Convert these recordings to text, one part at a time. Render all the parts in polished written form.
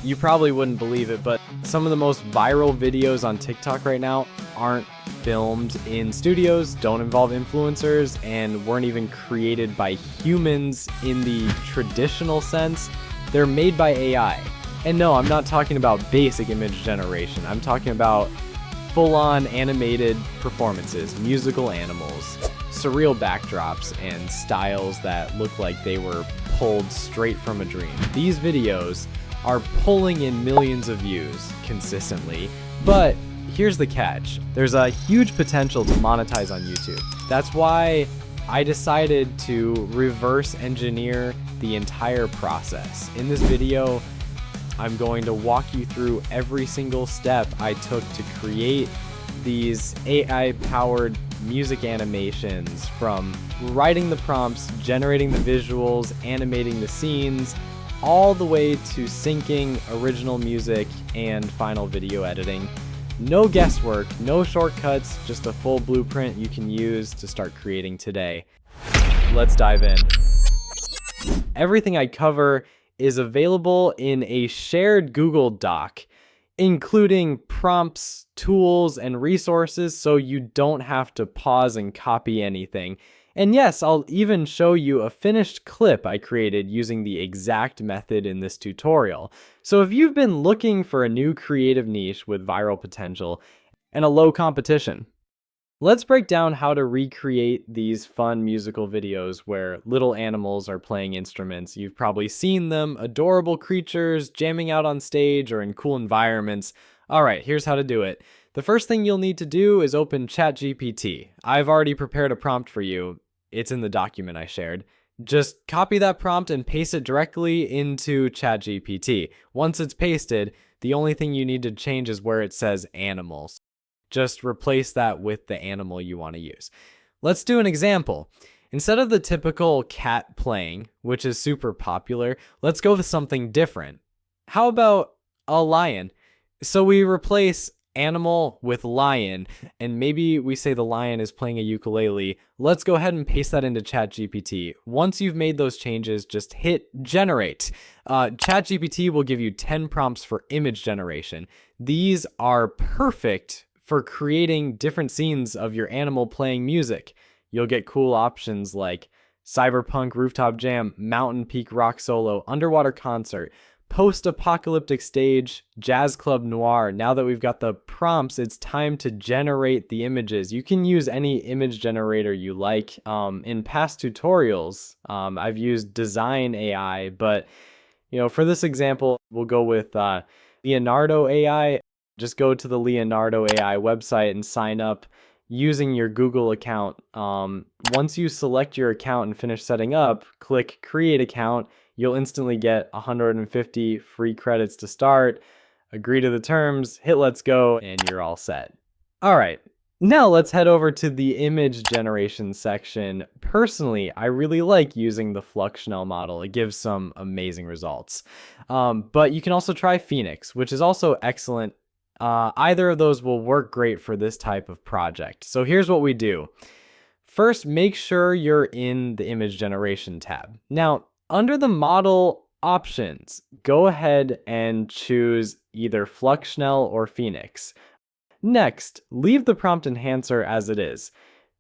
You probably wouldn't believe it, but some of the most viral videos on TikTok right now aren't filmed in studios, don't involve influencers, and weren't even created by humans in the traditional sense. They're made by AI. And no, I'm not talking about basic image generation. I'm talking about full-on animated performances, musical animals, surreal backdrops, and styles that look like they were pulled straight from a dream. These videos are pulling in millions of views consistently, but here's the catch. There's a huge potential to monetize on YouTube. That's why I decided to reverse engineer the entire process. In this video, I'm going to walk you through every single step I took to create these AI-powered music animations, from writing the prompts, generating the visuals, animating the scenes, all the way to syncing original music and final video editing. No guesswork, no shortcuts, just a full blueprint you can use to start creating today. Let's dive in. Everything I cover is available in a shared Google Doc, including prompts, tools, and resources, so you don't have to pause and copy anything. And yes, I'll even show you a finished clip I created using the exact method in this tutorial. So if you've been looking for a new creative niche with viral potential and a low competition, let's break down how to recreate these fun musical videos where little animals are playing instruments. You've probably seen them, adorable creatures jamming out on stage or in cool environments. All right, here's how to do it. The first thing you'll need to do is open ChatGPT. I've already prepared a prompt for you. It's in the document I shared. Just copy that prompt and paste it directly into ChatGPT. Once it's pasted, the only thing you need to change is where it says animals. Just replace that with the animal you want to use. Let's do an example. Instead of the typical cat playing, which is super popular, let's go with something different. How about a lion? So we replace animal with lion, and maybe we say the lion is playing a ukulele. Let's go ahead and paste that into ChatGPT. Once you've made those changes, just hit generate. ChatGPT will give you 10 prompts for image generation. These are perfect for creating different scenes of your animal playing music. You'll get cool options like cyberpunk rooftop jam, mountain peak rock solo, underwater concert, post-apocalyptic stage, jazz club noir. Now that we've got the prompts, it's time to generate the images. You can use any image generator you like. In past tutorials, I've used Design AI, but for this example, we'll go with Leonardo AI. Just go to the Leonardo AI website and sign up using your Google account. Once you select your account and finish setting up, click Create Account. You'll instantly get 150 free credits to start. Agree to the terms, hit Let's Go, and you're all set. All right, now let's head over to the image generation section. Personally, I really like using the Fluxional model. It gives some amazing results. But you can also try Phoenix, which is also excellent. Either of those will work great for this type of project. So here's what we do. First, make sure you're in the image generation tab. Now, under the model options, go ahead and choose either Fluxional or Phoenix. Next, leave the prompt enhancer as it is.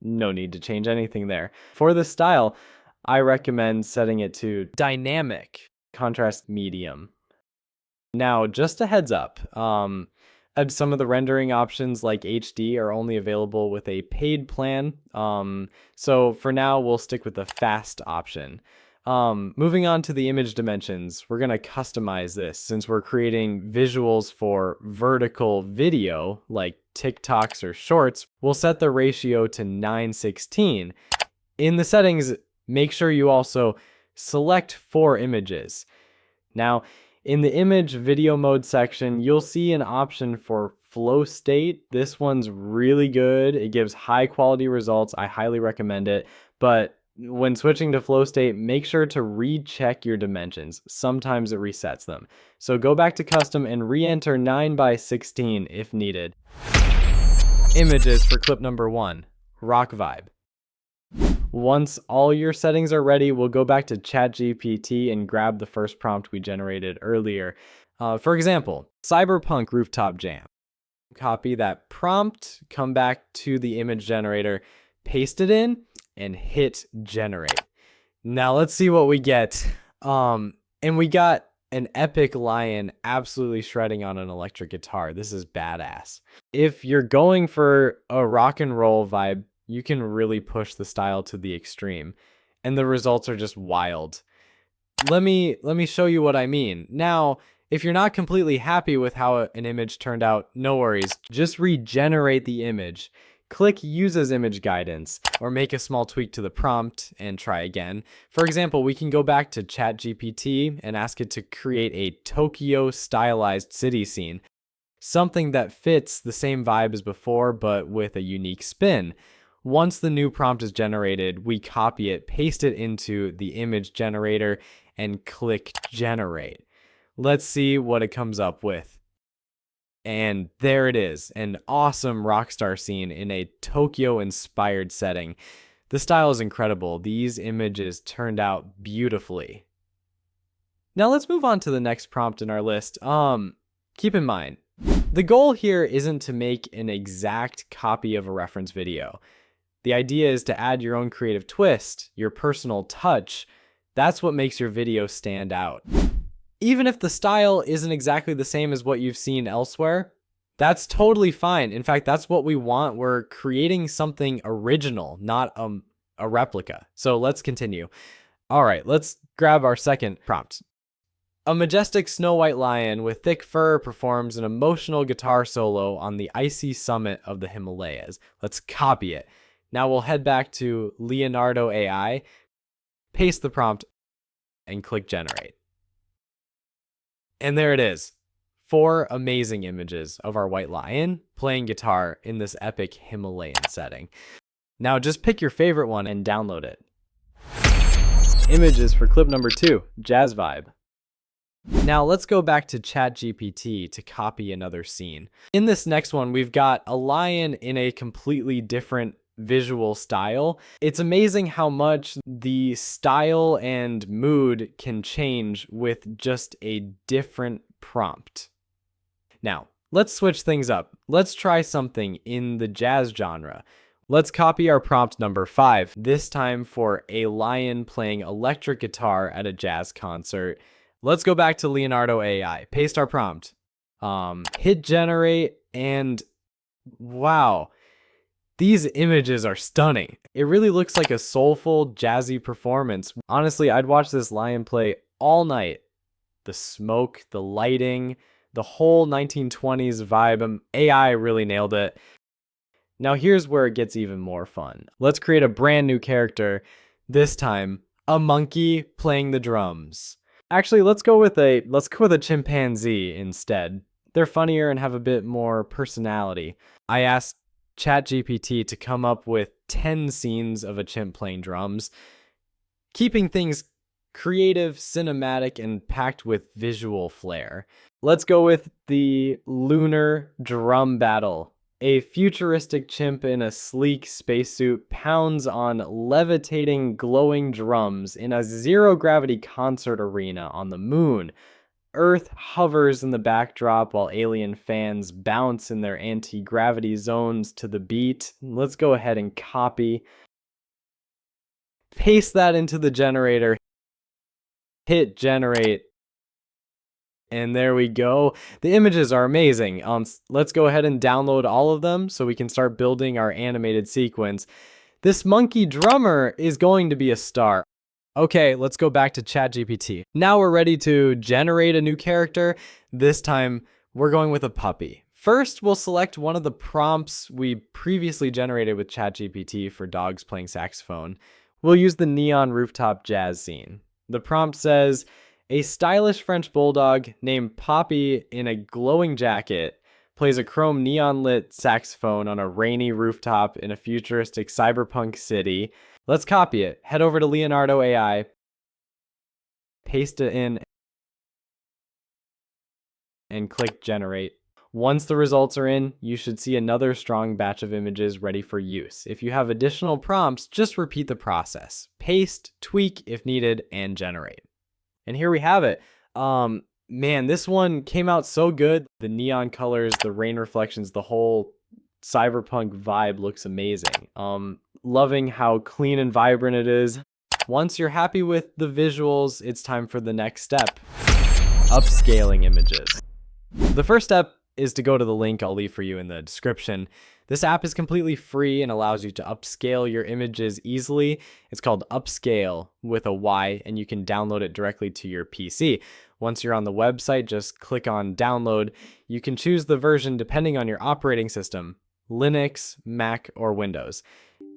No need to change anything there. For the style, I recommend setting it to dynamic, contrast medium. Now, just a heads up, some of the rendering options like HD are only available with a paid plan. So for now, we'll stick with the fast option. Moving on to the image dimensions, we're going to customize this since we're creating visuals for vertical video like TikToks or Shorts. We'll set the ratio to 9:16. In the settings, make sure you also select 4 images. Now, in the image video mode section, you'll see an option for flow state. This one's really good. It gives high quality results. I highly recommend it. But when switching to flow state, make sure to recheck your dimensions. Sometimes it resets them. So go back to custom and re-enter 9:16 if needed. Images for clip number 1, rock vibe. Once all your settings are ready, we'll go back to ChatGPT and grab the first prompt we generated earlier. For example, Cyberpunk Rooftop Jam. Copy that prompt, come back to the image generator, paste it in, and hit generate. Now let's see what we get. And we got an epic lion absolutely shredding on an electric guitar. This is badass. If you're going for a rock and roll vibe, you can really push the style to the extreme, and the results are just wild. Let me show you what I mean. Now, if you're not completely happy with how an image turned out, no worries. Just regenerate the image. Click Use as Image Guidance, or make a small tweak to the prompt and try again. For example, we can go back to ChatGPT and ask it to create a Tokyo stylized city scene. Something that fits the same vibe as before, but with a unique spin. Once the new prompt is generated, we copy it, paste it into the image generator, and click Generate. Let's see what it comes up with. And there it is, an awesome rockstar scene in a Tokyo-inspired setting. The style is incredible. These images turned out beautifully. Now let's move on to the next prompt in our list. Keep in mind, the goal here isn't to make an exact copy of a reference video. The idea is to add your own creative twist, your personal touch. That's what makes your video stand out. Even if the style isn't exactly the same as what you've seen elsewhere, that's totally fine. In fact, that's what we want. We're creating something original, not a replica. So let's continue. All right, let's grab our second prompt. A majestic snow white lion with thick fur performs an emotional guitar solo on the icy summit of the Himalayas. Let's copy it. Now we'll head back to Leonardo AI, paste the prompt, and click Generate. And there it is. 4 amazing images of our white lion playing guitar in this epic Himalayan setting. Now just pick your favorite one and download it. Images for clip number 2, Jazz Vibe. Now let's go back to ChatGPT to copy another scene. In this next one, we've got a lion in a completely different visual style. It's amazing how much the style and mood can change with just a different prompt. Now, let's switch things up. Let's try something in the jazz genre. Let's copy our prompt number 5, this time for a lion playing electric guitar at a jazz concert. Let's go back to Leonardo AI, paste our prompt, hit generate, and wow. These images are stunning. It really looks like a soulful, jazzy performance. Honestly, I'd watch this lion play all night. The smoke, the lighting, the whole 1920s vibe. AI really nailed it. Now here's where it gets even more fun. Let's create a brand new character. This time, a monkey playing the drums. Actually, let's go with a chimpanzee instead. They're funnier and have a bit more personality. I asked ChatGPT to come up with 10 scenes of a chimp playing drums, keeping things creative, cinematic, and packed with visual flair. Let's go with the lunar drum battle. A futuristic chimp in a sleek spacesuit pounds on levitating, glowing drums in a zero-gravity concert arena on the moon. Earth hovers in the backdrop while alien fans bounce in their anti-gravity zones to the beat. Let's go ahead and copy. Paste that into the generator. Hit generate. And there we go. The images are amazing. Let's go ahead and download all of them so we can start building our animated sequence. This monkey drummer is going to be a star. Okay, let's go back to ChatGPT. Now we're ready to generate a new character. This time, we're going with a puppy. First, we'll select one of the prompts we previously generated with ChatGPT for dogs playing saxophone. We'll use the neon rooftop jazz scene. The prompt says, a stylish French bulldog named Poppy in a glowing jacket plays a chrome neon-lit saxophone on a rainy rooftop in a futuristic cyberpunk city. Let's copy it. Head over to Leonardo AI, paste it in, and click Generate. Once the results are in, you should see another strong batch of images ready for use. If you have additional prompts, just repeat the process. Paste, tweak if needed, and generate. And here we have it. Man, this one came out so good. The neon colors, the rain reflections, the whole cyberpunk vibe looks amazing. Loving how clean and vibrant it is. Once you're happy with the visuals, it's time for the next step: upscaling images. The first step is to go to the link I'll leave for you in the description. This app is completely free and allows you to upscale your images easily. It's called Upscale with a Y, and you can download it directly to your PC. Once you're on the website, just click on download. You can choose the version depending on your operating system: Linux, Mac, or Windows.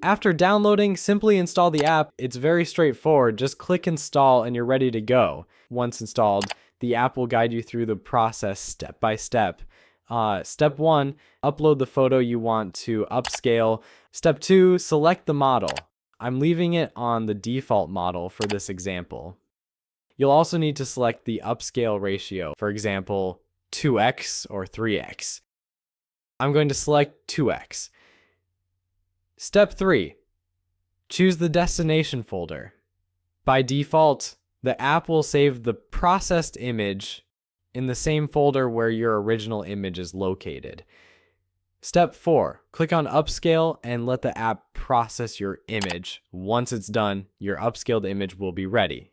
After downloading, simply install the app. It's very straightforward. Just click install and you're ready to go. Once installed, the app will guide you through the process step by step. Step 1, upload the photo you want to upscale. Step 2, select the model. I'm leaving it on the default model for this example. You'll also need to select the upscale ratio, for example, 2x or 3x. I'm going to select 2x. Step 3, choose the destination folder. By default, the app will save the processed image in the same folder where your original image is located. Step 4, click on Upscale and let the app process your image. Once it's done, your upscaled image will be ready.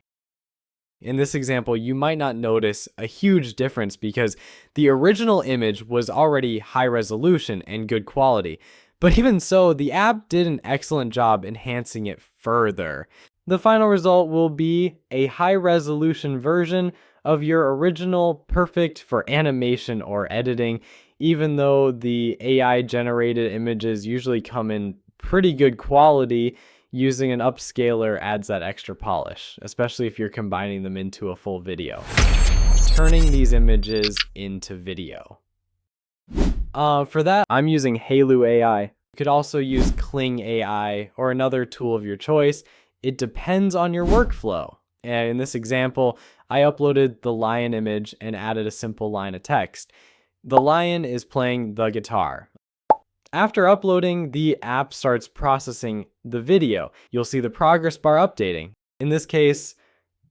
In this example, you might not notice a huge difference because the original image was already high resolution and good quality. But even so, the app did an excellent job enhancing it further. The final result will be a high-resolution version of your original, perfect for animation or editing, even though the AI-generated images usually come in pretty good quality. Using an upscaler adds that extra polish, especially if you're combining them into a full video. Turning these images into video. For that, I'm using Halo AI. You could also use Kling AI or another tool of your choice. It depends on your workflow. And in this example, I uploaded the lion image and added a simple line of text. The lion is playing the guitar. After uploading, the app starts processing the video. You'll see the progress bar updating. In this case,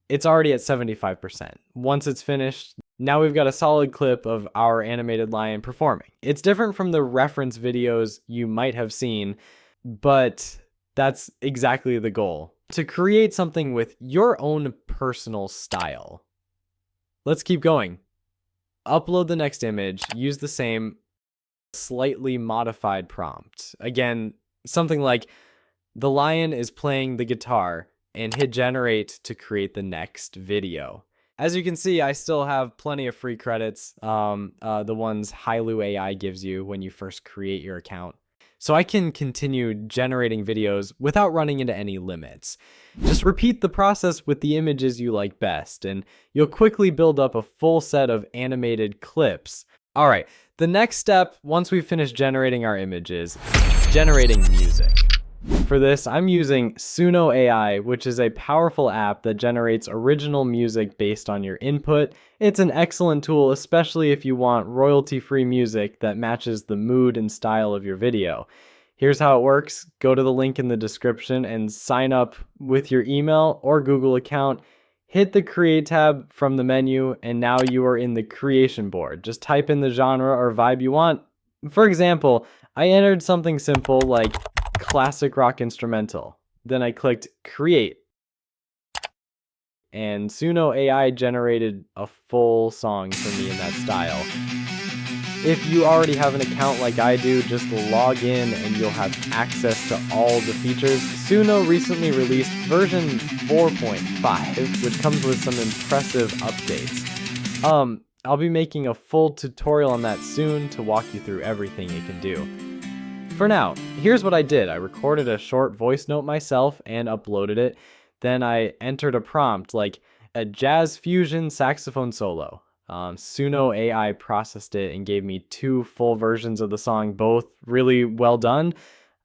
it's already at 75%. Once it's finished, now we've got a solid clip of our animated lion performing. It's different from the reference videos you might have seen, but that's exactly the goal: to create something with your own personal style. Let's keep going. Upload the next image, use the same slightly modified prompt. Again, something like the lion is playing the guitar, and hit generate to create the next video. As you can see, I still have plenty of free credits, the ones Halo AI gives you when you first create your account. So I can continue generating videos without running into any limits. Just repeat the process with the images you like best, and you'll quickly build up a full set of animated clips. All right, the next step, once we've finished generating our images, generating music. For this, I'm using Suno AI, which is a powerful app that generates original music based on your input. It's an excellent tool, especially if you want royalty-free music that matches the mood and style of your video. Here's how it works. Go to the link in the description and sign up with your email or Google account. Hit the Create tab from the menu, and now you are in the creation board. Just type in the genre or vibe you want. For example, I entered something simple like classic rock instrumental. Then I clicked Create. And Suno AI generated a full song for me in that style. If you already have an account like I do, just log in and you'll have access to all the features. Suno recently released version 4.5, which comes with some impressive updates. I'll be making a full tutorial on that soon to walk you through everything it can do. For now, here's what I did. I recorded a short voice note myself and uploaded it. Then I entered a prompt like a jazz fusion saxophone solo. Suno AI processed it and gave me 2 full versions of the song, both really well done.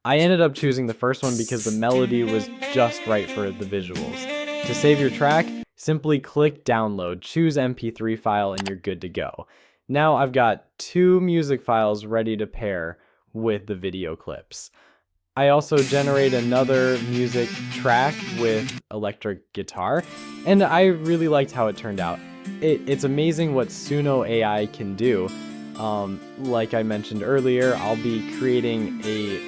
I ended up choosing the first one because the melody was just right for the visuals. To save your track, simply click download, choose MP3 file, and you're good to go. Now I've got 2 music files ready to pair with the video clips. I also generate another music track with electric guitar, and I really liked how it turned out. It's amazing what Suno AI can do. Like I mentioned earlier, I'll be creating a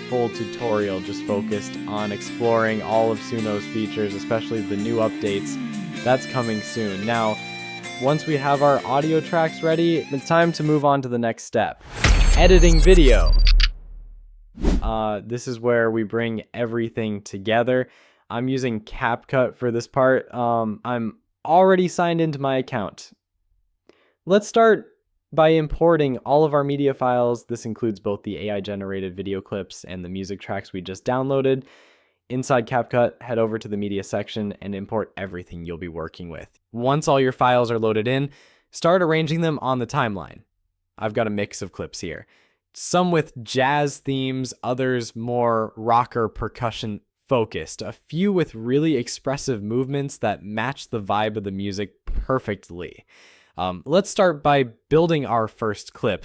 full tutorial just focused on exploring all of Suno's features, especially the new updates. That's coming soon. Now, once we have our audio tracks ready, it's time to move on to the next step. Editing video. This is where we bring everything together. I'm using CapCut for this part. I'm already signed into my account. Let's start by importing all of our media files. This includes both the AI generated video clips and the music tracks we just downloaded. Inside CapCut, head over to the media section and import everything you'll be working with. Once all your files are loaded in, start arranging them on the timeline. I've got a mix of clips here. Some with jazz themes, others more rocker percussion focused, a few with really expressive movements that match the vibe of the music perfectly. Let's start by building our first clip.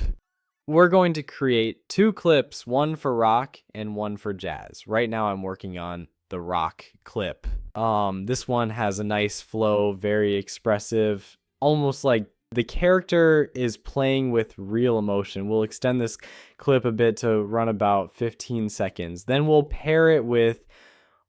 We're going to create 2 clips, one for rock and one for jazz. Right now I'm working on the rock clip. This one has a nice flow, very expressive, almost like the character is playing with real emotion. We'll extend this clip a bit to run about 15 seconds. Then we'll pair it with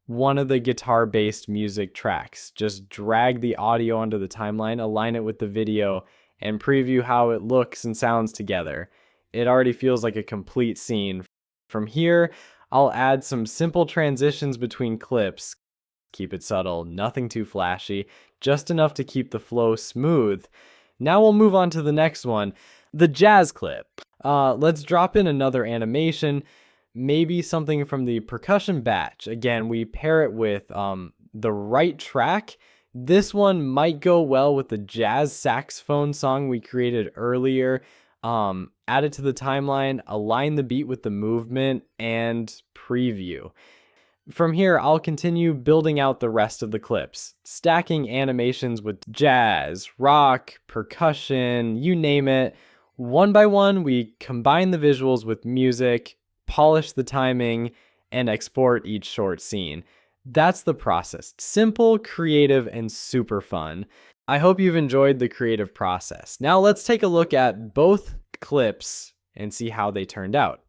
one of the guitar-based music tracks. Just drag the audio onto the timeline, align it with the video, and preview how it looks and sounds together. It already feels like a complete scene. From here, I'll add some simple transitions between clips. Keep it subtle, nothing too flashy, just enough to keep the flow smooth. Now we'll move on to the next one, the jazz clip. Let's drop in another animation, maybe something from the percussion batch. Again, we pair it with the right track. This one might go well with the jazz saxophone song we created earlier. Add it to the timeline, align the beat with the movement, and preview. From here, I'll continue building out the rest of the clips, stacking animations with jazz, rock, percussion, you name it. One by one, we combine the visuals with music, polish the timing, and export each short scene. That's the process. Simple, creative, and super fun. I hope you've enjoyed the creative process. Now let's take a look at both clips and see how they turned out.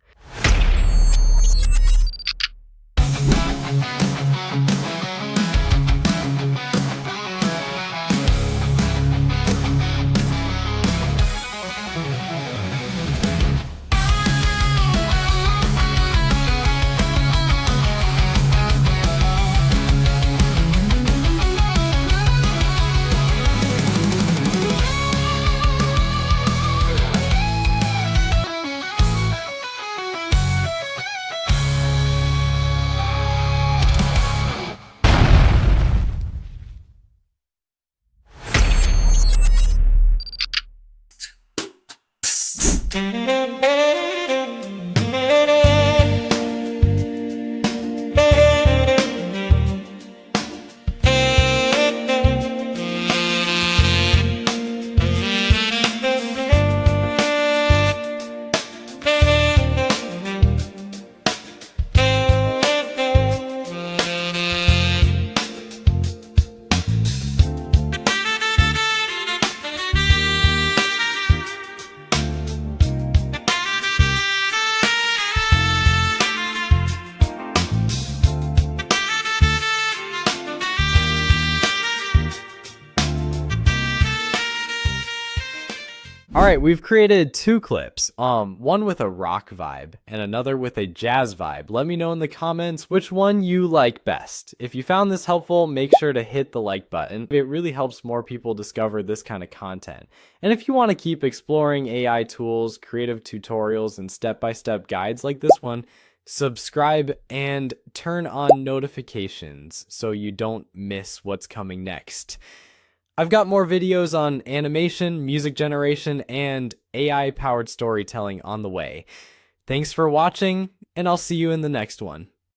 All right, we've created 2 clips, one with a rock vibe and another with a jazz vibe. Let me know in the comments which one you like best. If you found this helpful, make sure to hit the like button. It really helps more people discover this kind of content. And if you want to keep exploring AI tools, creative tutorials, and step-by-step guides like this one, subscribe and turn on notifications so you don't miss what's coming next. I've got more videos on animation, music generation, and AI-powered storytelling on the way. Thanks for watching, and I'll see you in the next one.